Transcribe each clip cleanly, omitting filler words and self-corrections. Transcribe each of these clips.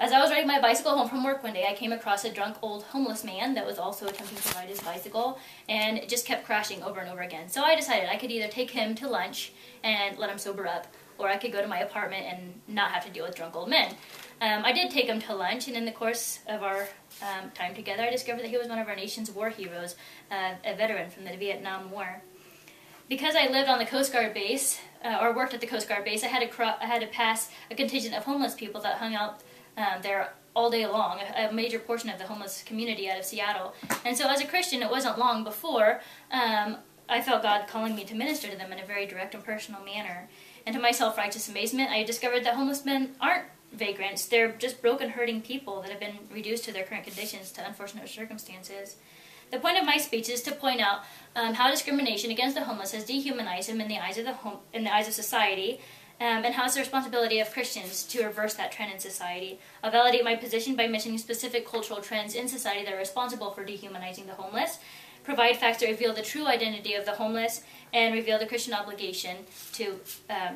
As I was riding my bicycle home from work one day, I came across a drunk old homeless man that was also attempting to ride his bicycle, and it just kept crashing over and over again. So I decided I could either take him to lunch and let him sober up, or I could go to my apartment and not have to deal with drunk old men. I did take him to lunch, and in the course of our time together, I discovered that he was one of our nation's war heroes, a veteran from the Vietnam War. Because I lived on the Coast Guard base, or worked at the Coast Guard base, I had to pass a contingent of homeless people that hung out there all day long, a major portion of the homeless community out of Seattle. And so as a Christian, it wasn't long before I felt God calling me to minister to them in a very direct and personal manner. And to my self-righteous amazement, I discovered that homeless men aren't vagrants. They're just broken, hurting people that have been reduced to their current conditions, to unfortunate circumstances. The point of my speech is to point out how discrimination against the homeless has dehumanized them in the eyes of society, and how it's the responsibility of Christians to reverse that trend in society. I'll validate my position by mentioning specific cultural trends in society that are responsible for dehumanizing the homeless, provide facts that reveal the true identity of the homeless, and reveal the Christian obligation to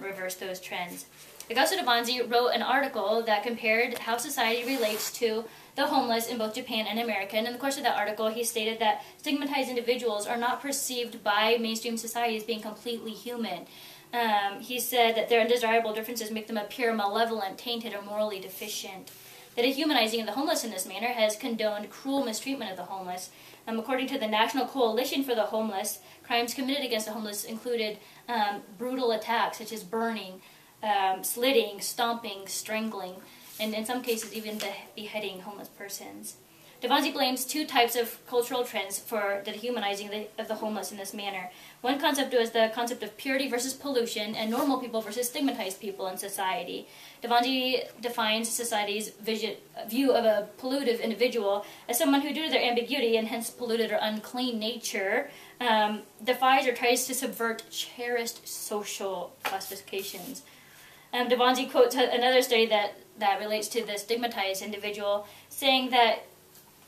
reverse those trends. Augusto Davanzi wrote an article that compared how society relates to the homeless in both Japan and America. And in the course of that article, he stated that stigmatized individuals are not perceived by mainstream society as being completely human. He said that their undesirable differences make them appear malevolent, tainted, or morally deficient. The dehumanizing of the homeless in this manner has condoned cruel mistreatment of the homeless. According to the National Coalition for the Homeless, crimes committed against the homeless included brutal attacks such as burning, slitting, stomping, strangling, and in some cases even beheading homeless persons. Davanzi blames two types of cultural trends for the dehumanizing of the homeless in this manner. One concept was the concept of purity versus pollution, and normal people versus stigmatized people in society. Davanzi defines society's view of a pollutive individual as someone who, due to their ambiguity and hence polluted or unclean nature, defies or tries to subvert cherished social classifications. Davanzi quotes another study that relates to the stigmatized individual, saying that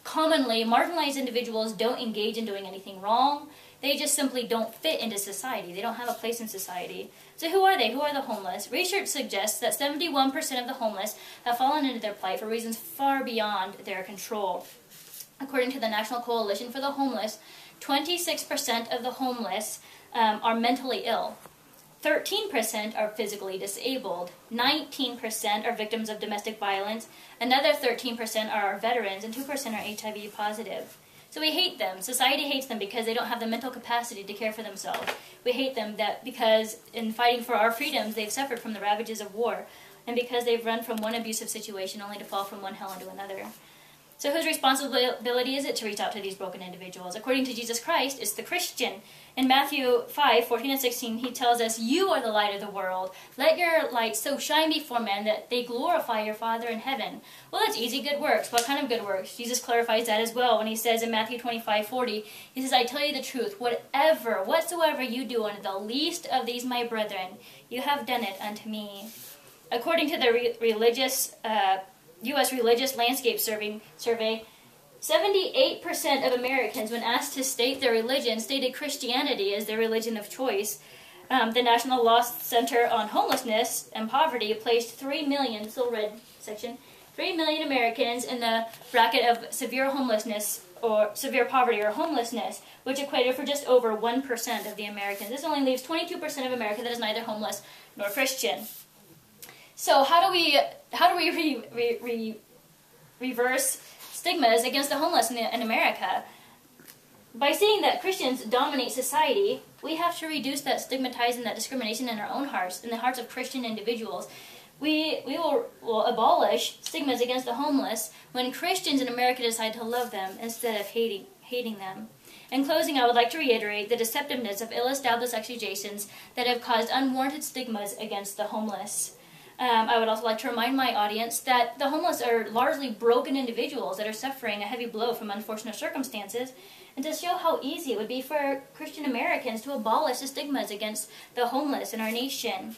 commonly marginalized individuals don't engage in doing anything wrong. They just simply don't fit into society. They don't have a place in society. So who are they? Who are the homeless? Research suggests that 71% of the homeless have fallen into their plight for reasons far beyond their control. According to the National Coalition for the Homeless, 26% of the homeless are mentally ill. 13% are physically disabled, 19% are victims of domestic violence, another 13% are veterans, and 2% are HIV positive. So we hate them. Society hates them because they don't have the mental capacity to care for themselves. We hate them because in fighting for our freedoms, they've suffered from the ravages of war, and because they've run from one abusive situation only to fall from one hell into another. So whose responsibility is it to reach out to these broken individuals? According to Jesus Christ, it's the Christian. In Matthew 5:14 and 16, he tells us, "You are the light of the world. Let your light so shine before men that they glorify your Father in heaven." Well, that's easy, good works. What kind of good works? Jesus clarifies that as well when he says in Matthew 25:40, he says, "I tell you the truth, whatsoever you do unto the least of these my brethren, you have done it unto me." According to the U.S. Religious Landscape Survey, 78% of Americans, when asked to state their religion, stated Christianity as their religion of choice. The National Law Center on Homelessness and Poverty placed 3 million, this little red section, 3 million Americans in the bracket of severe homelessness or severe poverty or homelessness, which equated for just over 1% of the Americans. This only leaves 22% of America that is neither homeless nor Christian. So how do we reverse stigmas against the homeless in America? By seeing that Christians dominate society, we have to reduce that stigmatizing, that discrimination in our own hearts, in the hearts of Christian individuals. We will abolish stigmas against the homeless when Christians in America decide to love them instead of hating them. In closing, I would like to reiterate the deceptiveness of ill-established accusations that have caused unwarranted stigmas against the homeless. I would also like to remind my audience that the homeless are largely broken individuals that are suffering a heavy blow from unfortunate circumstances, and to show how easy it would be for Christian Americans to abolish the stigmas against the homeless in our nation.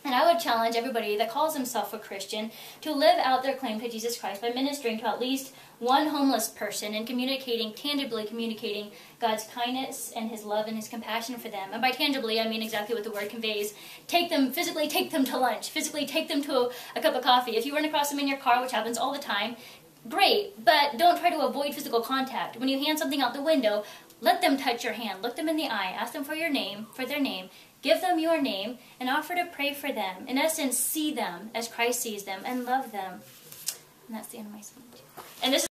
And I would challenge everybody that calls himself a Christian to live out their claim to Jesus Christ by ministering to at least one homeless person and tangibly communicating God's kindness and His love and His compassion for them. And by tangibly, I mean exactly what the word conveys. Physically take them to lunch, physically take them to a cup of coffee. If you run across them in your car, which happens all the time, great, but don't try to avoid physical contact. When you hand something out the window, let them touch your hand, look them in the eye, ask them for their name, give them your name, and offer to pray for them. In essence, see them as Christ sees them and love them. And that's the end of my speech. And this is